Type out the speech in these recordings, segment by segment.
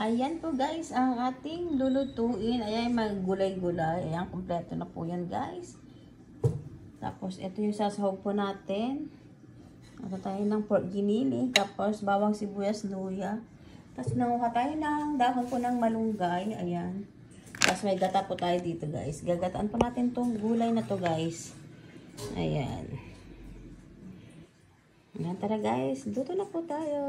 Ayan po guys, ang ating lulutuin. Ayan, maggulay-gulay. Ayan, kompleto na po yan guys. Tapos, ito yung sasahog po natin. Ito tayo ng pork ginili. Tapos, bawang sibuyas, luya. Tapos, nanguha tayo ng dahon po ng malunggay. Ayan. Tapos, may gata po tayo dito guys. Gagataan po natin tong gulay na to guys. Ayan. Ayan, tara guys. Luto na po tayo.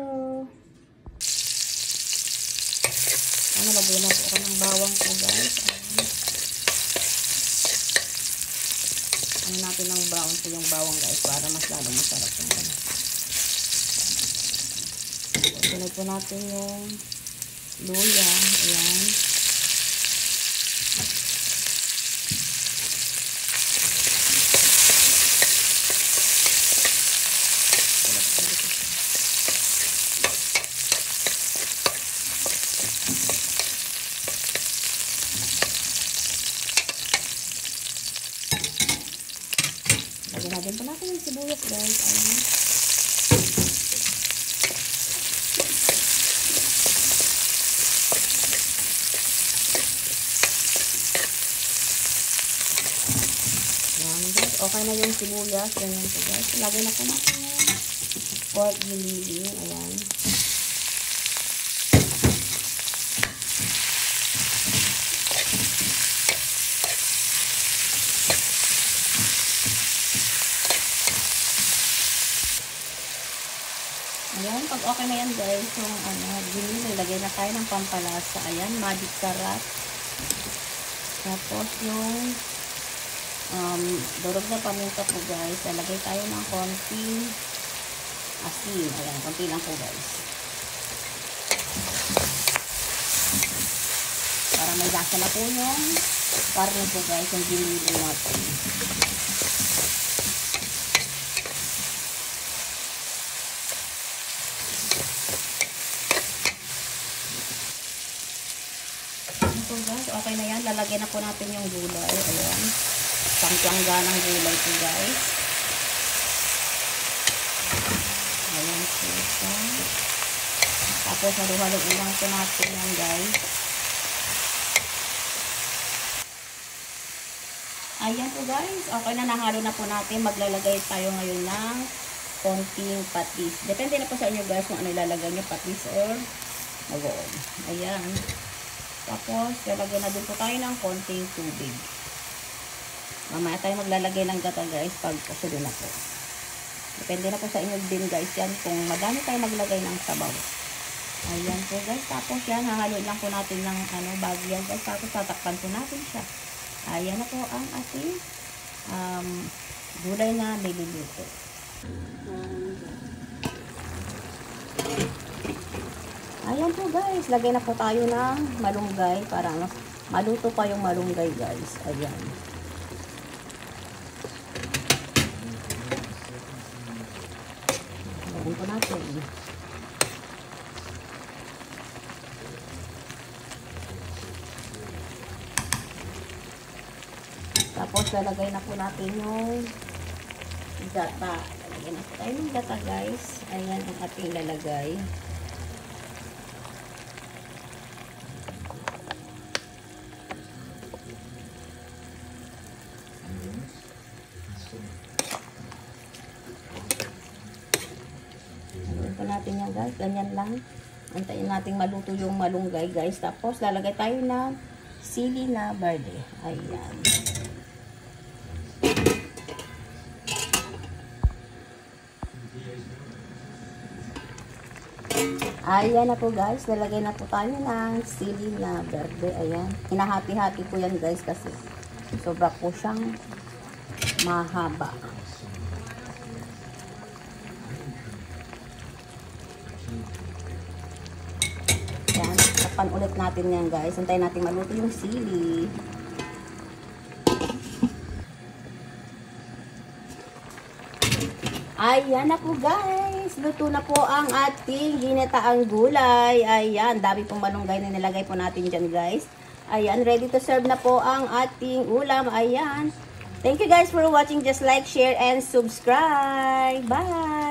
Nalagyan na po ako ng bawang po guys. Ano natin ng brown po yung bawang guys para mas lalo masarap yung ano. Sunod po natin yung luya. Ayan. Lagyan natin po natin yung sibuyas guys. Ayan. Ayan guys. Okay na yung sibuyas. Ganyan po guys. Lagyan na po natin yung pork ginili. Ayan. Ayan, pag okay na yan guys, yung ginili, lagay na tayo ng pampalasa. Ayan, magic sarap. Tapos yung durog na paminta po guys, lalagay tayo ng konting asin. Ayan, konti lang po guys. Para may lasa na po yung karne po guys, yung ginili natin. So guys, okay na yan. Lalagyan na po natin yung gulay. Ayan. Pangplangga ng gulay po guys. Ayan po siya. Tapos haluhaluin lang po natin yan guys. Ayan po guys. Okay na, nahalo na po natin. Maglalagay tayo ngayon ng konting patis. Depende na po sa inyo guys kung ano ilalagay nyo, patis or magoong. Ayan. Tapos, lalagyan na din po tayo ng konting tubig. Mamaya tayo maglalagay ng gata guys pag kusulo na po. Depende na po sa inyo din guys yan kung madami tayo maglagay ng sabaw. Ayan po guys. Tapos yan, hahalo lang po natin ng bagyan guys. Tapos tatakpan po natin siya. Ayan na po ang ating gulay na niluluto. Ayan po guys, lagay na po tayo ng malunggay para maluto pa yung malunggay guys. Ayan. Lagyan po natin. Tapos lalagay na po natin yung gata. Lagyan na po tayo ng gata guys. Ayan ang ating lalagay. Natin yan guys, ganyan lang. Antayin natin maluto yung malunggay guys. Tapos lalagay tayo ng sili na verde. Ayan. Ayan na po guys, lalagay na po tayo ng sili na verde. Ayan. Hinahati-hati po yan guys kasi sobra po siyang mahaba. Ayan, tapan ulit natin yan guys. Antayin natin maluto yung sili. Ayan na po guys. Luto na po ang ating ginataang gulay. Ayan, dami pong malunggay na nilagay po natin dyan guys. Ayan, ready to serve na po ang ating ulam. Ayan. Thank you guys for watching. Just like, share, and subscribe. Bye!